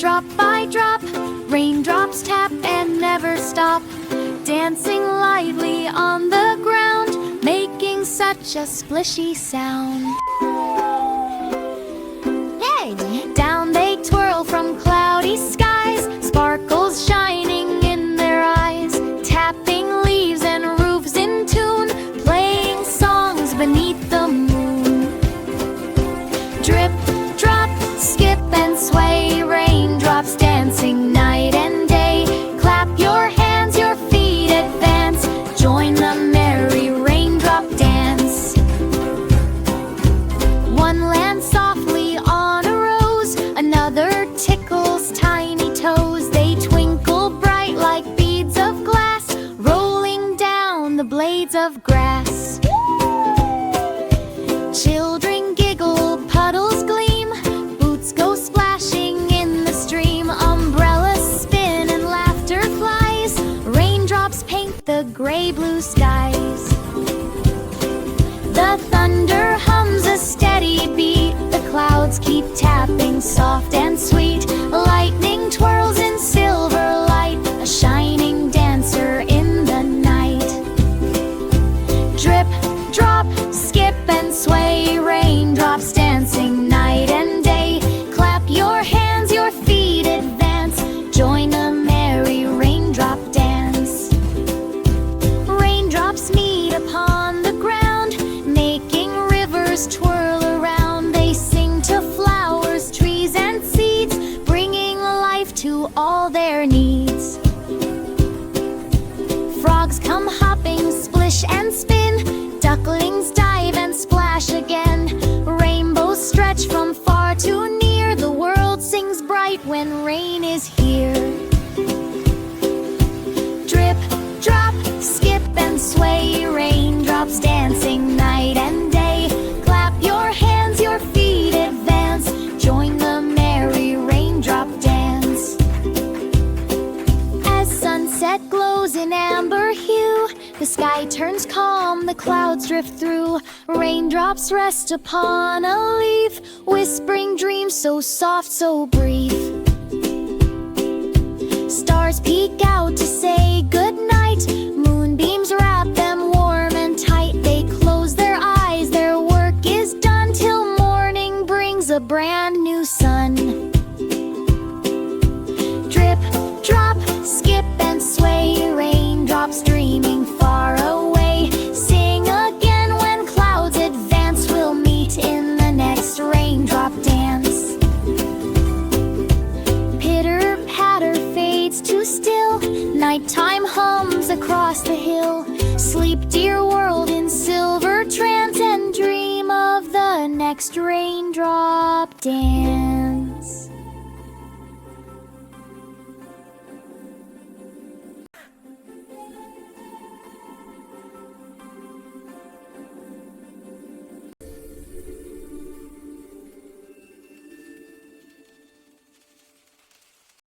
Drop by drop, raindrops tap and never stop, dancing lightly on the ground, making such a splishy sound. Hey! Down they twirl from cloudy skies, sparkles shining in their eyes, tapping leaves and roofs in tune, playing songs beneath the moon. Drip, drop, skip and sway, raindrops dancing night and day. Clap your hands, your feet advance, join the merry raindrop dance. One lands softly on a rose, another tickles tiny toes. They twinkle bright like beads of glass, rolling down the blades of grass. Children giggle, puddles gleam, boots go splashing in the stream, umbrellas spin and laughter flies, raindrops paint the gray-blue skies. The thunder hums a steady beat, the clouds keep tapping soft and sweet, lightning twirls in silver light, a shining dancer in the night. Drip, drop, skip and sway, raindrops dancing night and day. Clap your hands, your feet advance, join a merry raindrop dance. Raindrops meet upon the ground, making rivers twirl around. They sing to flowers, trees and seeds, bringing life to all their needs. Frogs come hopping, splish and spin, ducklings dive and splash again. Rainbows stretch from far to near, the world sings bright when rain is here. Drip, drop, skip and sway, raindrops dancing night and day. Clap your hands, your feet advance, join the merry raindrop dance. As sunset glows in amber hue, the sky turns calm, the clouds drift through. Raindrops rest upon a leaf, whispering dreams so soft, so brief. Stars peek out to say goodnight, moonbeams wrap them warm and tight. They close their eyes, their work is done, till morning brings a brand new sun. Drip, drop, skip and sway, raindrops dreaming far away. Sing again when clouds advance, we'll meet in the next raindrop dance. Pitter patter fades to still, nighttime hums across the hill. Sleep, dear world, in silver trance, and dream of the next raindrop dance.